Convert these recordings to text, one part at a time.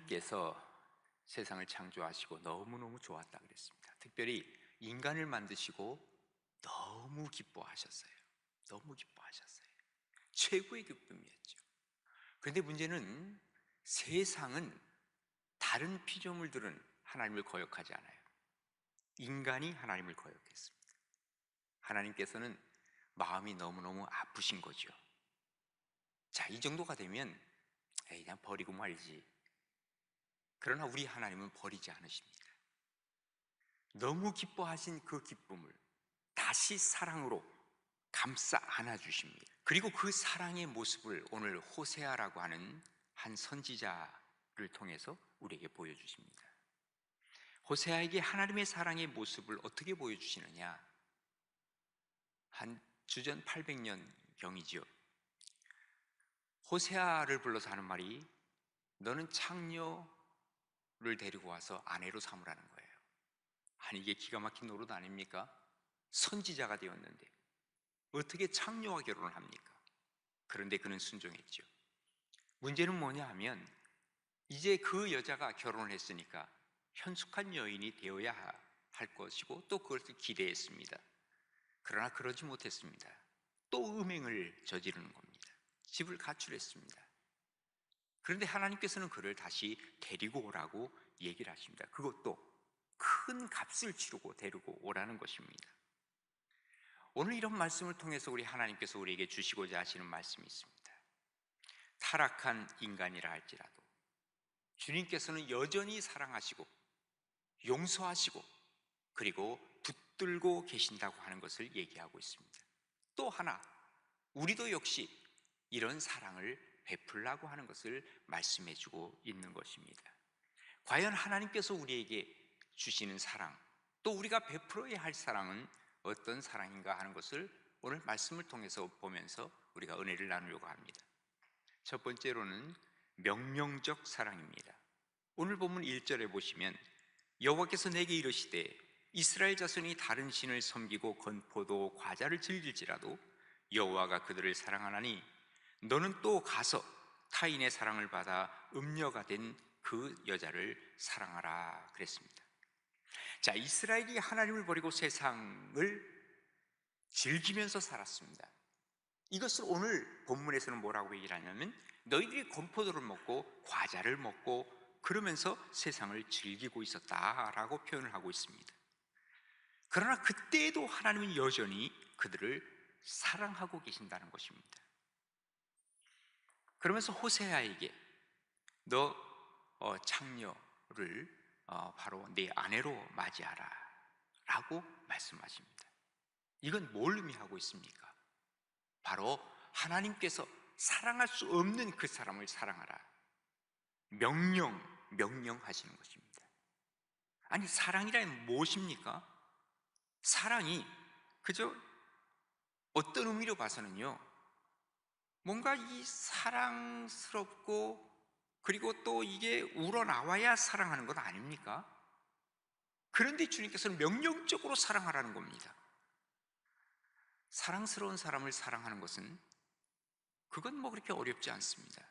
하나님께서 세상을 창조하시고 너무너무 좋았다 그랬습니다. 특별히 인간을 만드시고 너무 기뻐하셨어요. 너무 기뻐하셨어요. 최고의 기쁨이었죠. 그런데 문제는 세상은 다른 피조물들은 하나님을 거역하지 않아요. 인간이 하나님을 거역했습니다. 하나님께서는 마음이 너무너무 아프신 거죠. 자, 이 정도가 되면 에이, 그냥 버리고 말지. 그러나 우리 하나님은 버리지 않으십니다. 너무 기뻐하신 그 기쁨을 다시 사랑으로 감싸 안아주십니다. 그리고 그 사랑의 모습을 오늘 호세아라고 하는 한 선지자를 통해서 우리에게 보여주십니다. 호세아에게 하나님의 사랑의 모습을 어떻게 보여주시느냐? 한 주전 800년경이지요. 호세아를 불러서 하는 말이 너는 창녀를 데리고 와서 아내로 삼으라는 거예요. 아니, 이게 기가 막힌 노릇 아닙니까? 선지자가 되었는데 어떻게 창녀와 결혼을 합니까? 그런데 그는 순종했죠. 문제는 뭐냐 하면 이제 그 여자가 결혼을 했으니까 현숙한 여인이 되어야 할 것이고 또 그것을 기대했습니다. 그러나 그러지 못했습니다. 또 음행을 저지르는 겁니다. 집을 가출했습니다. 그런데 하나님께서는 그를 다시 데리고 오라고 얘기를 하십니다. 그것도 큰 값을 치르고 데리고 오라는 것입니다. 오늘 이런 말씀을 통해서 우리 하나님께서 우리에게 주시고자 하시는 말씀이 있습니다. 타락한 인간이라 할지라도 주님께서는 여전히 사랑하시고 용서하시고 그리고 붙들고 계신다고 하는 것을 얘기하고 있습니다. 또 하나, 우리도 역시 이런 사랑을 베풀라고 하는 것을 말씀해 주고 있는 것입니다. 과연 하나님께서 우리에게 주시는 사랑, 또 우리가 베풀어야 할 사랑은 어떤 사랑인가 하는 것을 오늘 말씀을 통해서 보면서 우리가 은혜를 나누려고 합니다. 첫 번째로는 명령적 사랑입니다. 오늘 본문 1절에 보시면 여호와께서 내게 이르시되 이스라엘 자손이 다른 신을 섬기고 건포도 과자를 즐길지라도 여호와가 그들을 사랑하나니 너는 또 가서 타인의 사랑을 받아 음녀가 된 그 여자를 사랑하라 그랬습니다. 자, 이스라엘이 하나님을 버리고 세상을 즐기면서 살았습니다. 이것을 오늘 본문에서는 뭐라고 얘기를 하냐면 너희들이 건포도를 먹고 과자를 먹고 그러면서 세상을 즐기고 있었다라고 표현을 하고 있습니다. 그러나 그때에도 하나님은 여전히 그들을 사랑하고 계신다는 것입니다. 그러면서 호세아에게 너 창녀를 바로 내 아내로 맞이하라 라고 말씀하십니다. 이건 뭘 의미하고 있습니까? 바로 하나님께서 사랑할 수 없는 그 사람을 사랑하라, 명령하시는 것입니다. 아니, 사랑이란 무엇입니까? 사랑이 그저 어떤 의미로 봐서는요, 뭔가 이 사랑스럽고 그리고 또 이게 우러나와야 사랑하는 것 아닙니까? 그런데 주님께서는 명령적으로 사랑하라는 겁니다. 사랑스러운 사람을 사랑하는 것은 그건 뭐 그렇게 어렵지 않습니다.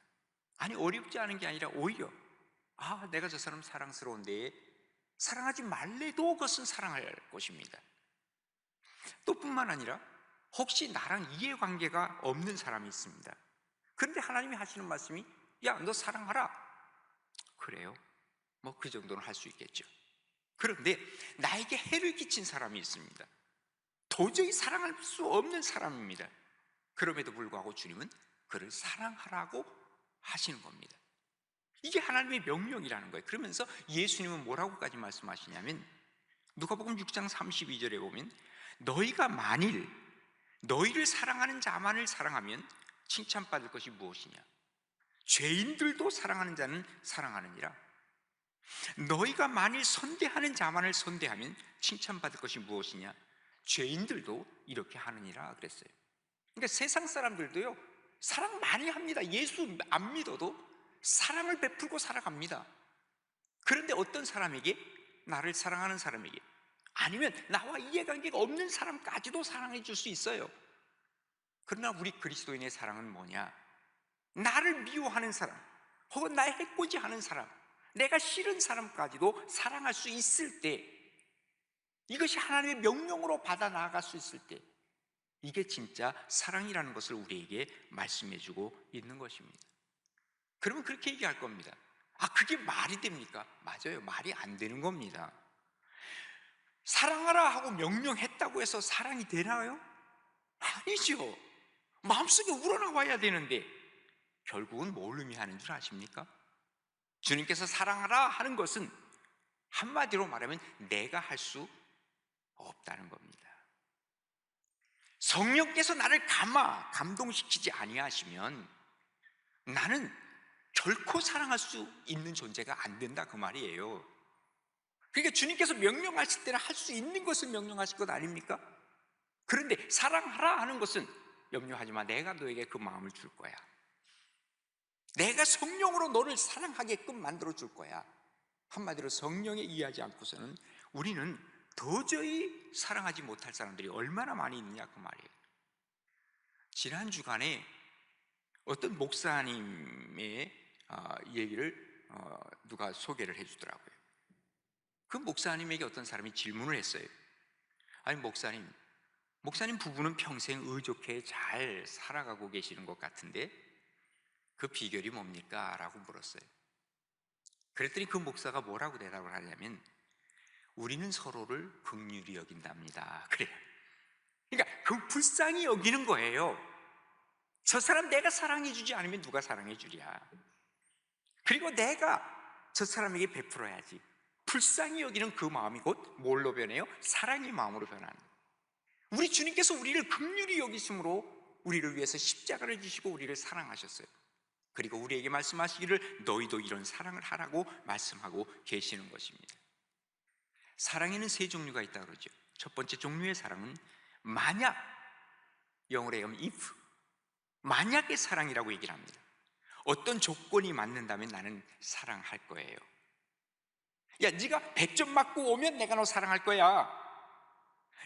아니, 어렵지 않은 게 아니라 오히려 내가 저 사람 사랑스러운데 사랑하지 말래도 그것은 사랑할 것입니다. 또 뿐만 아니라 혹시 나랑 이해관계가 없는 사람이 있습니다. 그런데 하나님이 하시는 말씀이 야, 너 사랑하라. 그래요? 뭐 그 정도는 할 수 있겠죠. 그런데 나에게 해를 끼친 사람이 있습니다. 도저히 사랑할 수 없는 사람입니다. 그럼에도 불구하고 주님은 그를 사랑하라고 하시는 겁니다. 이게 하나님의 명령이라는 거예요. 그러면서 예수님은 뭐라고까지 말씀하시냐면 누가복음 6장 32절에 보면 너희가 만일 너희를 사랑하는 자만을 사랑하면 칭찬받을 것이 무엇이냐? 죄인들도 사랑하는 자는 사랑하느니라. 너희가 만일 선대하는 자만을 선대하면 칭찬받을 것이 무엇이냐? 죄인들도 이렇게 하느니라 그랬어요. 그러니까 세상 사람들도요, 사랑 많이 합니다. 예수 안 믿어도 사랑을 베풀고 살아갑니다. 그런데 어떤 사람에게? 나를 사랑하는 사람에게, 아니면 나와 이해관계가 없는 사람까지도 사랑해 줄 수 있어요. 그러나 우리 그리스도인의 사랑은 뭐냐? 나를 미워하는 사람, 혹은 나의 해코지하는 사람, 내가 싫은 사람까지도 사랑할 수 있을 때, 이것이 하나님의 명령으로 받아 나아갈 수 있을 때, 이게 진짜 사랑이라는 것을 우리에게 말씀해 주고 있는 것입니다. 그러면 그렇게 얘기할 겁니다. 그게 말이 됩니까? 맞아요. 말이 안 되는 겁니다. 사랑하라 하고 명령했다고 해서 사랑이 되나요? 아니죠. 마음속에 우러나와야 되는데, 결국은 뭘 의미하는 줄 아십니까? 주님께서 사랑하라 하는 것은 한마디로 말하면 내가 할 수 없다는 겁니다. 성령께서 나를 감동시키지 아니하시면 나는 결코 사랑할 수 있는 존재가 안 된다, 그 말이에요. 그러니까 주님께서 명령하실 때는 할 수 있는 것을 명령하실 것 아닙니까? 그런데 사랑하라 하는 것은 염려하지 마, 내가 너에게 그 마음을 줄 거야. 내가 성령으로 너를 사랑하게끔 만들어 줄 거야. 한마디로 성령에 의하지 않고서는 우리는 도저히 사랑하지 못할 사람들이 얼마나 많이 있느냐, 그 말이에요. 지난 주간에 어떤 목사님의 얘기를 누가 소개를 해주더라고요. 그 목사님에게 어떤 사람이 질문을 했어요. 아니, 목사님 부부는 평생 의좋게 잘 살아가고 계시는 것 같은데 그 비결이 뭡니까? 라고 물었어요. 그랬더니 그 목사가 뭐라고 대답을 하냐면, 우리는 서로를 긍휼히 여긴답니다. 그래요. 그러니까 그 불쌍히 여기는 거예요. 저 사람 내가 사랑해 주지 않으면 누가 사랑해 주랴. 그리고 내가 저 사람에게 베풀어야지. 불쌍히 여기는 그 마음이 곧 뭘로 변해요? 사랑의 마음으로 변하는 거예요. 우리 주님께서 우리를 긍휼히 여기심으로 우리를 위해서 십자가를 지시고 우리를 사랑하셨어요. 그리고 우리에게 말씀하시기를 너희도 이런 사랑을 하라고 말씀하고 계시는 것입니다. 사랑에는 세 종류가 있다고 그러죠. 첫 번째 종류의 사랑은 만약, 영어로 하면 if, 만약의 사랑이라고 얘기를 합니다. 어떤 조건이 맞는다면 나는 사랑할 거예요. 야, 네가 100점 맞고 오면 내가 너 사랑할 거야.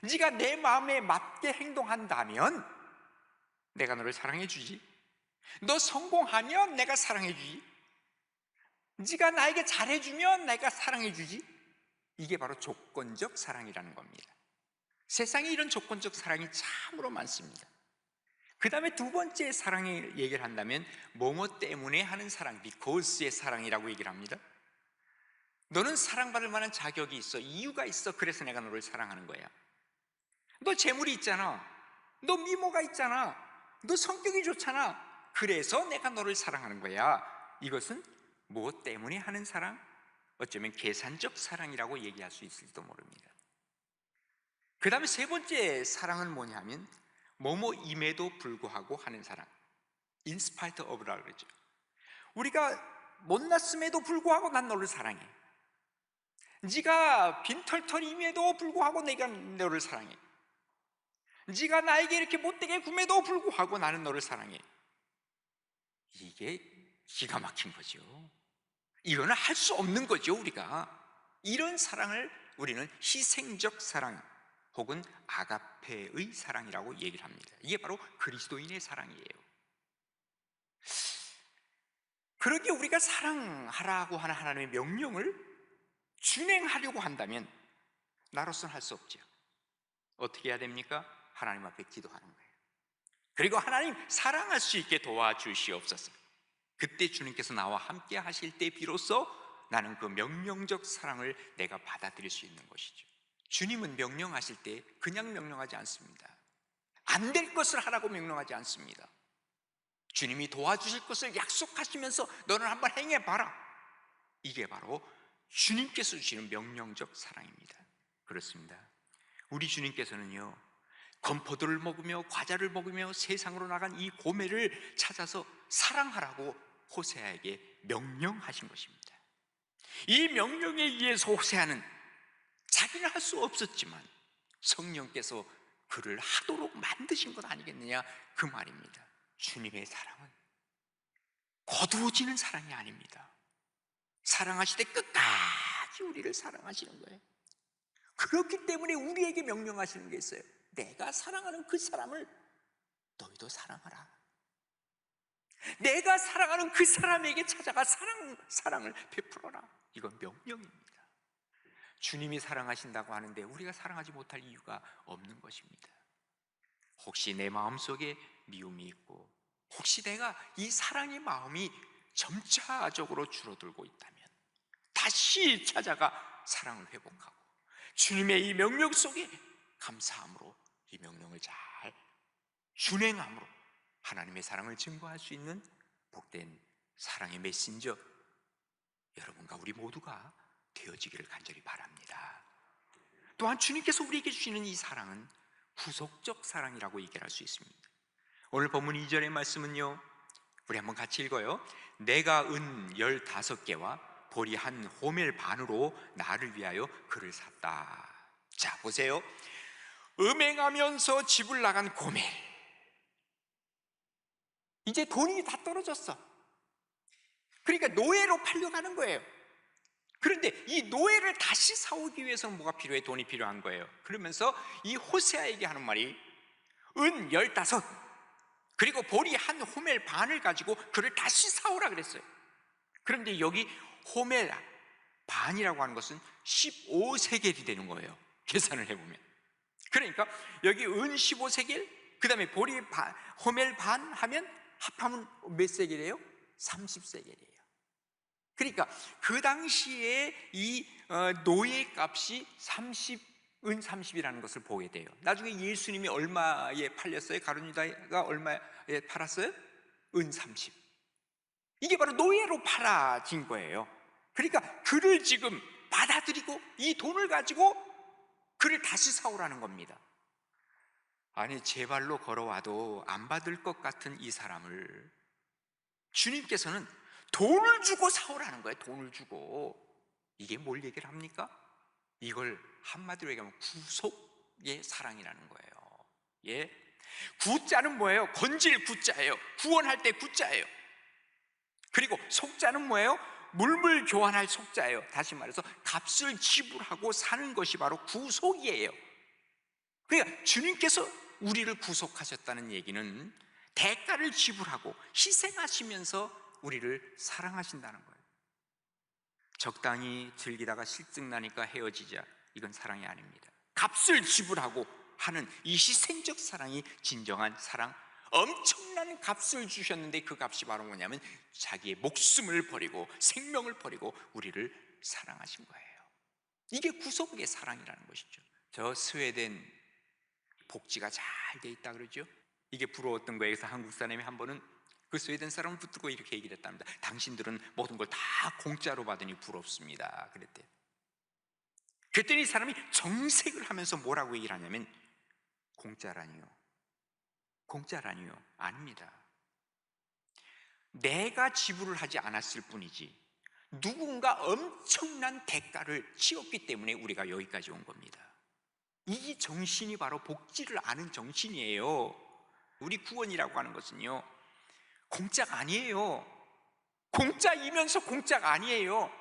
네가 내 마음에 맞게 행동한다면 내가 너를 사랑해 주지. 너 성공하면 내가 사랑해 주지. 네가 나에게 잘해주면 내가 사랑해 주지. 이게 바로 조건적 사랑이라는 겁니다. 세상에 이런 조건적 사랑이 참으로 많습니다. 그 다음에 두 번째 사랑을 얘기를 한다면 뭐뭐 때문에 하는 사랑, because의 사랑이라고 얘기를 합니다. 너는 사랑받을 만한 자격이 있어, 이유가 있어, 그래서 내가 너를 사랑하는 거야. 너 재물이 있잖아, 너 미모가 있잖아, 너 성격이 좋잖아, 그래서 내가 너를 사랑하는 거야. 이것은 무엇 때문에 하는 사랑? 어쩌면 계산적 사랑이라고 얘기할 수 있을지도 모릅니다. 그 다음에 세 번째 사랑은 뭐냐면 뭐뭐임에도 불구하고 하는 사랑, in spite of라고 그러죠. 우리가 못났음에도 불구하고 난 너를 사랑해. 네가 빈털털임에도 불구하고 내가 너를 사랑해. 네가 나에게 이렇게 못되게 굼에도 불구하고 나는 너를 사랑해. 이게 기가 막힌 거죠. 이거는 할 수 없는 거죠. 우리가 이런 사랑을 우리는 희생적 사랑 혹은 아가페의 사랑이라고 얘기를 합니다. 이게 바로 그리스도인의 사랑이에요. 그렇게 우리가 사랑하라고 하는 하나님의 명령을 준행하려고 한다면 나로서는 할 수 없죠. 어떻게 해야 됩니까? 하나님 앞에 기도하는 거예요. 그리고 하나님 사랑할 수 있게 도와주시옵소서. 그때 주님께서 나와 함께 하실 때 비로소 나는 그 명령적 사랑을 내가 받아들일 수 있는 것이죠. 주님은 명령하실 때 그냥 명령하지 않습니다. 안 될 것을 하라고 명령하지 않습니다. 주님이 도와주실 것을 약속하시면서 너는 한번 행해봐라. 이게 바로 주님께서 주시는 명령적 사랑입니다. 그렇습니다. 우리 주님께서는요, 건포도를 먹으며 과자를 먹으며 세상으로 나간 이 고매를 찾아서 사랑하라고 호세아에게 명령하신 것입니다. 이 명령에 의해서 호세아는 자기는 할 수 없었지만 성령께서 그를 하도록 만드신 것 아니겠느냐, 그 말입니다. 주님의 사랑은 거두어지는 사랑이 아닙니다. 사랑하실 때 끝까지 우리를 사랑하시는 거예요. 그렇기 때문에 우리에게 명령하시는 게 있어요. 내가 사랑하는 그 사람을 너희도 사랑하라. 내가 사랑하는 그 사람에게 찾아가 사랑을 베풀어라. 이건 명령입니다. 주님이 사랑하신다고 하는데 우리가 사랑하지 못할 이유가 없는 것입니다. 혹시 내 마음속에 미움이 있고, 혹시 내가 이 사랑의 마음이 점차적으로 줄어들고 있다면 다시 찾아가 사랑을 회복하고 주님의 이 명령 속에 감사함으로 이 명령을 잘 준행함으로 하나님의 사랑을 증거할 수 있는 복된 사랑의 메신저 여러분과 우리 모두가 되어지기를 간절히 바랍니다. 또한 주님께서 우리에게 주시는 이 사랑은 구속적 사랑이라고 얘기할 수 있습니다. 오늘 본문 2절의 말씀은요, 우리 한번 같이 읽어요. 내가 은 15개와 보리 한 호멜 반으로 나를 위하여 그를 샀다. 자, 보세요. 음행하면서 집을 나간 고멜, 이제 돈이 다 떨어졌어. 그러니까 노예로 팔려가는 거예요. 그런데 이 노예를 다시 사오기 위해서는 뭐가 필요해? 돈이 필요한 거예요. 그러면서 이 호세아에게 하는 말이 은 15, 그리고 보리 한 호멜 반을 가지고 그를 다시 사오라 그랬어요. 그런데 여기 호멜 반이라고 하는 것은 15세겔이 되는 거예요. 계산을 해보면. 그러니까 여기 은 15세겔, 그 다음에 보리 반, 호멜 반 하면 합하면 몇 세겔이에요? 30세겔이에요. 그러니까 그 당시에 이 노예 값이 은 30이라는 것을 보게 돼요. 나중에 예수님이 얼마에 팔렸어요? 가룟유다가 얼마에 팔았어요? 은 30. 이게 바로 노예로 팔아진 거예요. 그러니까 그를 지금 받아들이고 이 돈을 가지고 그를 다시 사오라는 겁니다. 아니, 제 발로 걸어와도 안 받을 것 같은 이 사람을 주님께서는 돈을 주고 사오라는 거예요. 돈을 주고. 이게 뭘 얘기를 합니까? 이걸 한마디로 얘기하면 구속의 사랑이라는 거예요. 예, 구자는 뭐예요? 건질 구자예요. 구원할 때 구자예요. 그리고 속자는 뭐예요? 물물 교환할 속자예요. 다시 말해서 값을 지불하고 사는 것이 바로 구속이에요. 그러니까 주님께서 우리를 구속하셨다는 얘기는 대가를 지불하고 희생하시면서 우리를 사랑하신다는 거예요. 적당히 즐기다가 실증나니까 헤어지자, 이건 사랑이 아닙니다. 값을 지불하고 하는 이 희생적 사랑이 진정한 사랑. 엄청난 값을 주셨는데 그 값이 바로 뭐냐면 자기의 목숨을 버리고 생명을 버리고 우리를 사랑하신 거예요. 이게 구속의 사랑이라는 것이죠. 저 스웨덴 복지가 잘 돼 있다 그러죠. 이게 부러웠던 거예요. 그래서 한국 사람이 한 번은 그 스웨덴 사람을 붙들고 이렇게 얘기를 했답니다. 당신들은 모든 걸 다 공짜로 받으니 부럽습니다 그랬대요. 그랬더니 이 사람이 정색을 하면서 뭐라고 얘기를 하냐면 공짜라니요, 공짜라니요, 아닙니다. 내가 지불을 하지 않았을 뿐이지 누군가 엄청난 대가를 치렀기 때문에 우리가 여기까지 온 겁니다. 이 정신이 바로 복지를 아는 정신이에요. 우리 구원이라고 하는 것은요, 공짜가 아니에요. 공짜이면서 공짜가 아니에요.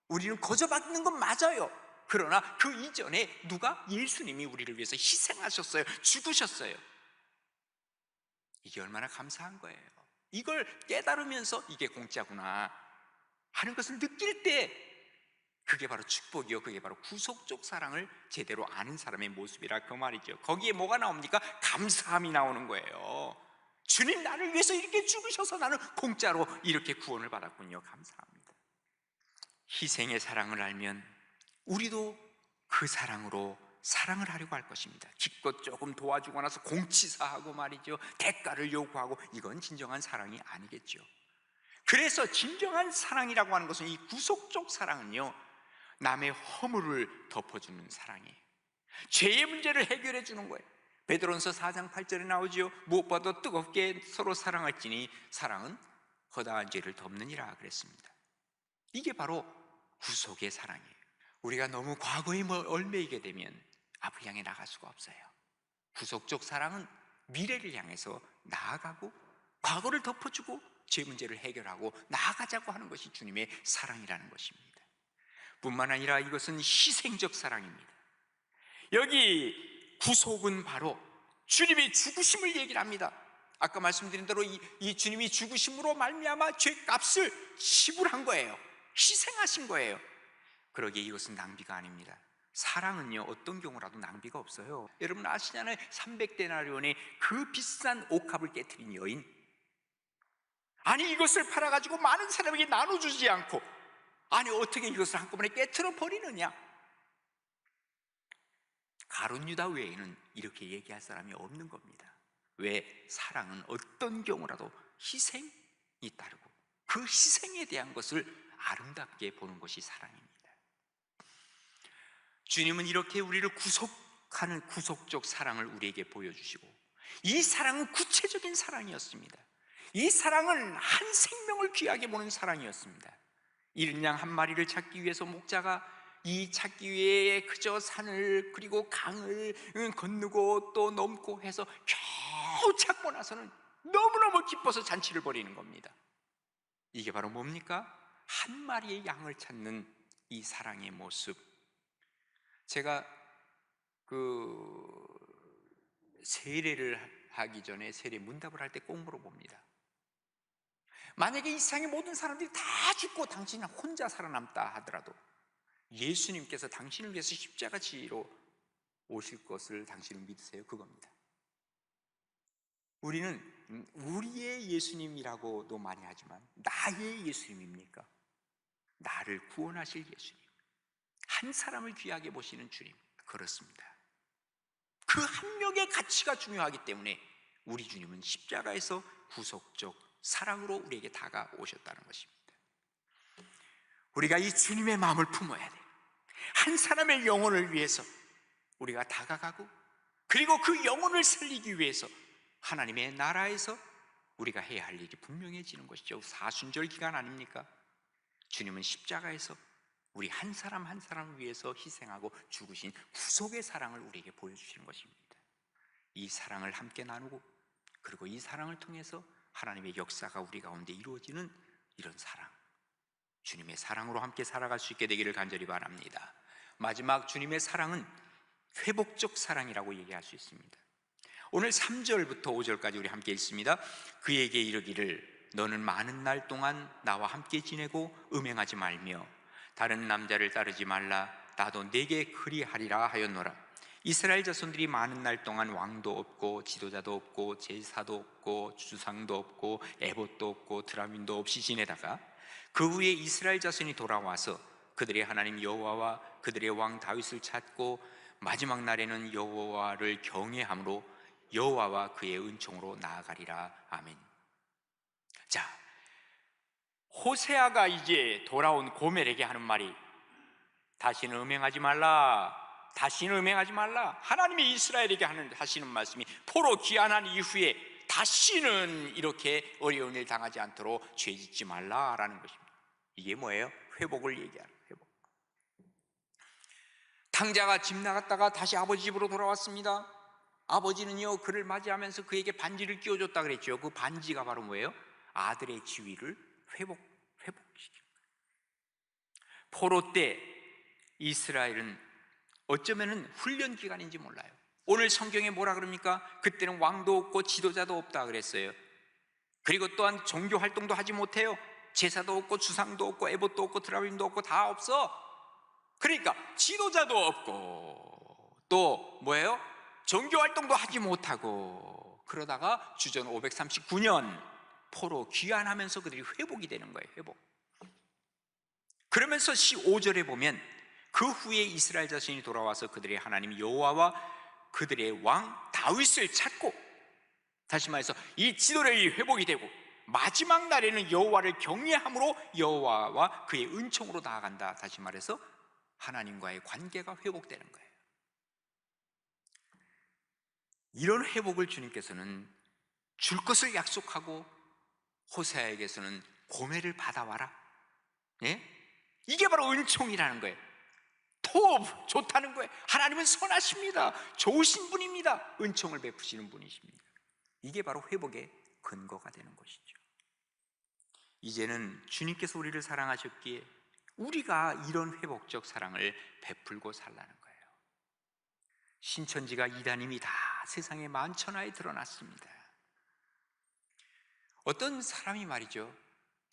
우리는 거저 받는 건 맞아요. 그러나 그 이전에 누가? 예수님이 우리를 위해서 희생하셨어요. 죽으셨어요. 이게 얼마나 감사한 거예요. 이걸 깨달으면서 이게 공짜구나 하는 것을 느낄 때 그게 바로 축복이요, 그게 바로 구속적 사랑을 제대로 아는 사람의 모습이라 그 말이죠. 거기에 뭐가 나옵니까? 감사함이 나오는 거예요. 주님, 나를 위해서 이렇게 죽으셔서 나는 공짜로 이렇게 구원을 받았군요. 감사합니다. 희생의 사랑을 알면 우리도 그 사랑으로 사랑을 하려고 할 것입니다. 기껏 조금 도와주고 나서 공치사하고 말이죠, 대가를 요구하고, 이건 진정한 사랑이 아니겠죠. 그래서 진정한 사랑이라고 하는 것은, 이 구속적 사랑은요, 남의 허물을 덮어주는 사랑이에요. 죄의 문제를 해결해 주는 거예요. 베드로전서 4장 8절에 나오지요. 무엇보다도 뜨겁게 서로 사랑할지니 사랑은 허다한 죄를 덮느니라 그랬습니다. 이게 바로 구속의 사랑이에요. 우리가 너무 과거에 얽매이게 되면 앞을 향해 나갈 수가 없어요. 구속적 사랑은 미래를 향해서 나아가고 과거를 덮어주고 죄 문제를 해결하고 나아가자고 하는 것이 주님의 사랑이라는 것입니다. 뿐만 아니라 이것은 희생적 사랑입니다. 여기 구속은 바로 주님의 죽으심을 얘기를 합니다. 아까 말씀드린 대로 이 주님이 죽으심으로 말미암아 죄값을 지불한 거예요. 희생하신 거예요. 그러기에 이것은 낭비가 아닙니다. 사랑은요, 어떤 경우라도 낭비가 없어요. 여러분 아시잖아요. 300데나리온의 그 비싼 옥합을 깨트린 여인. 아니, 이것을 팔아가지고 많은 사람에게 나눠주지 않고, 아니 어떻게 이것을 한꺼번에 깨트려 버리느냐. 가룟 유다 외에는 이렇게 얘기할 사람이 없는 겁니다. 왜? 사랑은 어떤 경우라도 희생이 따르고, 그 희생에 대한 것을 아름답게 보는 것이 사랑입니다. 주님은 이렇게 우리를 구속하는 구속적 사랑을 우리에게 보여주시고, 이 사랑은 구체적인 사랑이었습니다. 이 사랑은 한 생명을 귀하게 보는 사랑이었습니다. 이른 양 한 마리를 찾기 위해서 목자가 이 찾기 위해 그저 산을 그리고 강을 건너고 또 넘고 해서 겨우 찾고 나서는 너무너무 기뻐서 잔치를 벌이는 겁니다. 이게 바로 뭡니까? 한 마리의 양을 찾는 이 사랑의 모습. 제가 세례를 하기 전에 세례 문답을 할 때 꼭 물어봅니다. 만약에 이 세상의 모든 사람들이 다 죽고 당신은 혼자 살아남다 하더라도 예수님께서 당신을 위해서 십자가 지로 오실 것을 당신은 믿으세요? 그겁니다. 우리는 우리의 예수님이라고도 많이 하지만 나의 예수님입니까? 나를 구원하실 예수님, 한 사람을 귀하게 보시는 주님, 그렇습니다. 그 한 명의 가치가 중요하기 때문에 우리 주님은 십자가에서 구속적 사랑으로 우리에게 다가오셨다는 것입니다. 우리가 이 주님의 마음을 품어야 돼요. 한 사람의 영혼을 위해서 우리가 다가가고, 그리고 그 영혼을 살리기 위해서 하나님의 나라에서 우리가 해야 할 일이 분명해지는 것이죠. 사순절 기간 아닙니까? 주님은 십자가에서 우리 한 사람 한 사람을 위해서 희생하고 죽으신 구속의 사랑을 우리에게 보여주시는 것입니다. 이 사랑을 함께 나누고, 그리고 이 사랑을 통해서 하나님의 역사가 우리 가운데 이루어지는 이런 사랑, 주님의 사랑으로 함께 살아갈 수 있게 되기를 간절히 바랍니다. 마지막, 주님의 사랑은 회복적 사랑이라고 얘기할 수 있습니다. 오늘 3절부터 5절까지 우리 함께 읽습니다. 그에게 이르기를 너는 많은 날 동안 나와 함께 지내고 음행하지 말며 다른 남자를 따르지 말라. 나도 네게 그리하리라 하였노라. 이스라엘 자손들이 많은 날 동안 왕도 없고 지도자도 없고 제사도 없고 주상도 없고 에봇도 없고 드라민도 없이 지내다가 그 후에 이스라엘 자손이 돌아와서 그들의 하나님 여호와와 그들의 왕 다윗을 찾고 마지막 날에는 여호와를 경외함으로 여호와와 그의 은총으로 나아가리라. 아멘. 자, 호세아가 이제 돌아온 고멜에게 하는 말이 다시는 음행하지 말라, 다시는 음행하지 말라. 하나님이 이스라엘에게 하시는 말씀이 포로 귀환한 이후에 다시는 이렇게 어려운 일 당하지 않도록 죄짓지 말라라는 것입니다. 이게 뭐예요? 회복을 얘기하는 회복. 탕자가 집 나갔다가 다시 아버지 집으로 돌아왔습니다. 아버지는요, 그를 맞이하면서 그에게 반지를 끼워줬다 그랬죠. 그 반지가 바로 뭐예요? 아들의 지위를 회복시키는 거예요. 포로 때 이스라엘은 어쩌면은 훈련 기간인지 몰라요. 오늘 성경에 뭐라 그럽니까? 그때는 왕도 없고 지도자도 없다 그랬어요. 그리고 또한 종교 활동도 하지 못해요. 제사도 없고 주상도 없고 에봇도 없고 드라빔도 없고 다 없어. 그러니까 지도자도 없고 또 뭐예요? 종교 활동도 하지 못하고, 그러다가 주전 539년 포로 귀환하면서 그들이 회복이 되는 거예요. 회복. 그러면서 15절에 보면 그 후에 이스라엘 자손이 돌아와서 그들의 하나님 여호와와 그들의 왕 다윗을 찾고, 다시 말해서 이 지도력이 회복이 되고 마지막 날에는 여호와를 경외함으로 여호와와 그의 은총으로 나아간다. 다시 말해서 하나님과의 관계가 회복되는 거예요. 이런 회복을 주님께서는 줄 것을 약속하고 호세아에게서는 고멜을 받아와라. 예? 이게 바로 은총이라는 거예요. 더 좋다는 거예요. 하나님은 선하십니다. 좋으신 분입니다. 은총을 베푸시는 분이십니다. 이게 바로 회복의 근거가 되는 것이죠. 이제는 주님께서 우리를 사랑하셨기에 우리가 이런 회복적 사랑을 베풀고 살라는 거예요. 신천지가 이단임이 다 세상에 만천하에 드러났습니다. 어떤 사람이 말이죠,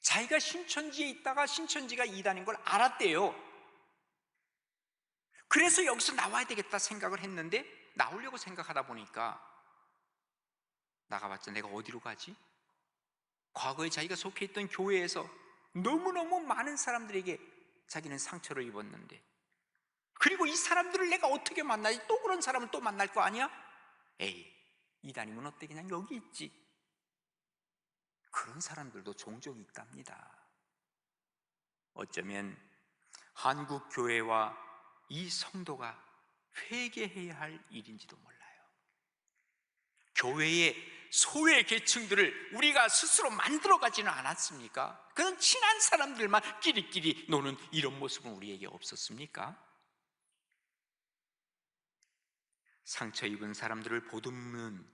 자기가 신천지에 있다가 신천지가 이단인 걸 알았대요. 그래서 여기서 나와야 되겠다 생각을 했는데, 나오려고 생각하다 보니까 나가봤자 내가 어디로 가지? 과거에 자기가 속해 있던 교회에서 너무너무 많은 사람들에게 자기는 상처를 입었는데, 그리고 이 사람들을 내가 어떻게 만나지? 또 그런 사람을 또 만날 거 아니야? 에이, 이단이면 어때? 그냥 여기 있지. 그런 사람들도 종종 있답니다. 어쩌면 한국 교회와 이 성도가 회개해야 할 일인지도 몰라요. 교회의 소외 계층들을 우리가 스스로 만들어가지는 않았습니까? 그런 친한 사람들만 끼리끼리 노는 이런 모습은 우리에게 없었습니까? 상처 입은 사람들을 보듬는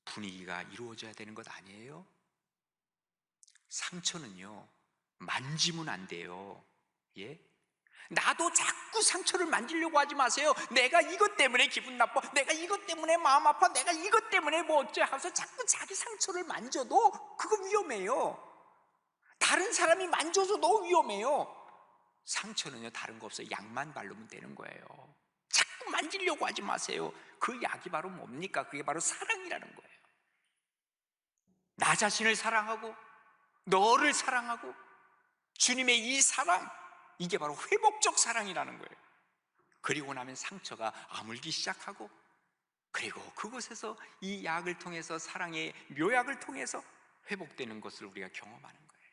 분위기가 이루어져야 되는 것 아니에요? 상처는요, 만지면 안 돼요. 예? 나도 자꾸 상처를 만지려고 하지 마세요. 내가 이것 때문에 기분 나빠, 내가 이것 때문에 마음 아파, 내가 이것 때문에 뭐 어째 하면서 자꾸 자기 상처를 만져도 그거 위험해요. 다른 사람이 만져줘도 위험해요. 상처는요, 다른 거 없어요. 약만 바르면 되는 거예요. 자꾸 만지려고 하지 마세요. 그 약이 바로 뭡니까? 그게 바로 사랑이라는 거예요. 나 자신을 사랑하고 너를 사랑하고 주님의 이 사랑, 이게 바로 회복적 사랑이라는 거예요. 그리고 나면 상처가 아물기 시작하고, 그리고 그곳에서 이 약을 통해서, 사랑의 묘약을 통해서 회복되는 것을 우리가 경험하는 거예요.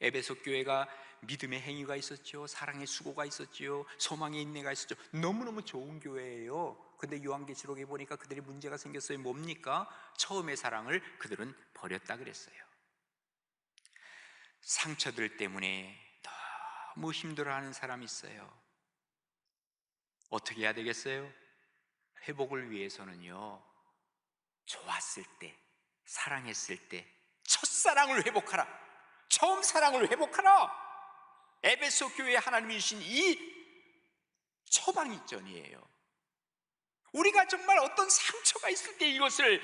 에베소 교회가 믿음의 행위가 있었죠, 사랑의 수고가 있었죠, 소망의 인내가 있었죠. 너무너무 좋은 교회예요. 근데 요한계시록에 보니까 그들이 문제가 생겼어요. 뭡니까? 처음의 사랑을 그들은 버렸다 그랬어요. 상처들 때문에 너무 힘들어하는 사람이 있어요. 어떻게 해야 되겠어요? 회복을 위해서는요, 좋았을 때, 사랑했을 때 첫사랑을 회복하라. 처음 사랑을 회복하라. 에베소 교회에 하나님이 주신 이 처방전이에요. 우리가 정말 어떤 상처가 있을 때 이것을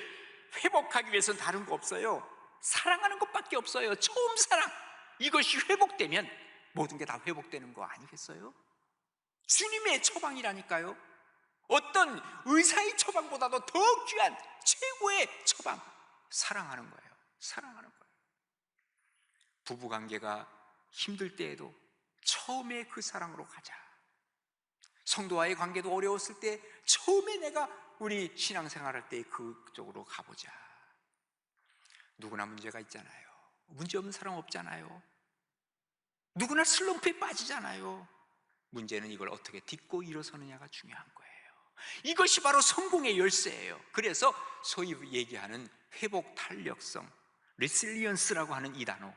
회복하기 위해서는 다른 거 없어요. 사랑하는 것밖에 없어요. 처음 사랑, 이것이 회복되면 모든 게 다 회복되는 거 아니겠어요? 주님의 처방이라니까요. 어떤 의사의 처방보다도 더 귀한 최고의 처방, 사랑하는 거예요. 사랑하는 거예요. 부부관계가 힘들 때에도 처음에 그 사랑으로 가자. 성도와의 관계도 어려웠을 때 처음에 내가 우리 신앙생활할 때 그쪽으로 가보자. 누구나 문제가 있잖아요. 문제 없는 사람 없잖아요. 누구나 슬럼프에 빠지잖아요. 문제는 이걸 어떻게 딛고 일어서느냐가 중요한 거예요. 이것이 바로 성공의 열쇠예요. 그래서 소위 얘기하는 회복 탄력성, 레실리언스라고 하는 이 단어,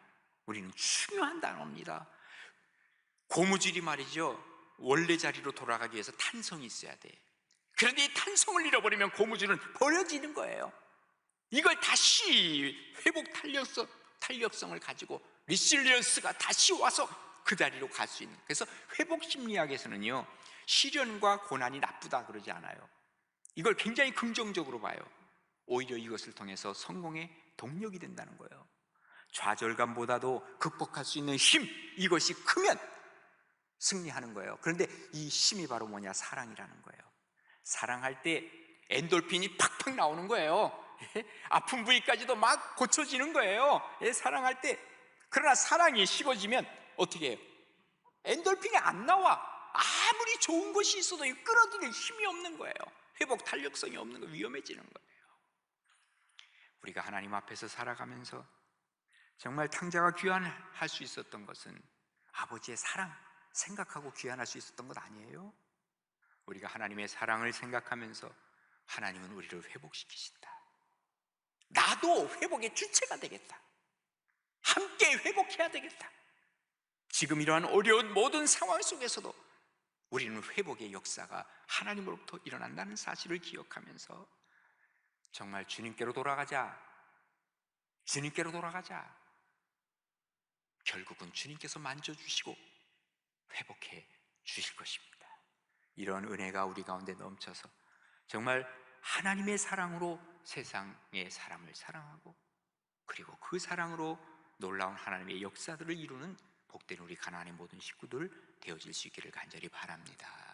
우리는 중요한 단어입니다. 고무줄이 말이죠, 원래 자리로 돌아가기 위해서 탄성이 있어야 돼. 그런데 이 탄성을 잃어버리면 고무줄은 버려지는 거예요. 이걸 다시 회복 탄력성을 가지고 리실리언스가 다시 와서 그 자리로 갈 수 있는. 그래서 회복 심리학에서는요, 시련과 고난이 나쁘다 그러지 않아요. 이걸 굉장히 긍정적으로 봐요. 오히려 이것을 통해서 성공의 동력이 된다는 거예요. 좌절감보다도 극복할 수 있는 힘, 이것이 크면 승리하는 거예요. 그런데 이 힘이 바로 뭐냐? 사랑이라는 거예요. 사랑할 때 엔돌핀이 팍팍 나오는 거예요. 아픈 부위까지도 막 고쳐지는 거예요. 사랑할 때. 그러나 사랑이 식어지면 어떻게 해요? 엔돌핀이 안 나와. 아무리 좋은 것이 있어도 끌어들일 힘이 없는 거예요. 회복 탄력성이 없는 거, 위험해지는 거예요. 우리가 하나님 앞에서 살아가면서 정말 탕자가 귀환할 수 있었던 것은 아버지의 사랑 생각하고 귀환할 수 있었던 것 아니에요? 우리가 하나님의 사랑을 생각하면서 하나님은 우리를 회복시키신다. 나도 회복의 주체가 되겠다. 함께 회복해야 되겠다. 지금 이러한 어려운 모든 상황 속에서도 우리는 회복의 역사가 하나님으로부터 일어난다는 사실을 기억하면서 정말 주님께로 돌아가자. 주님께로 돌아가자. 결국은 주님께서 만져주시고 회복해 주실 것입니다. 이런 은혜가 우리 가운데 넘쳐서 정말 하나님의 사랑으로 세상의 사람을 사랑하고, 그리고 그 사랑으로 놀라운 하나님의 역사들을 이루는 복된 우리 가나안의 모든 식구들 되어질 수 있기를 간절히 바랍니다.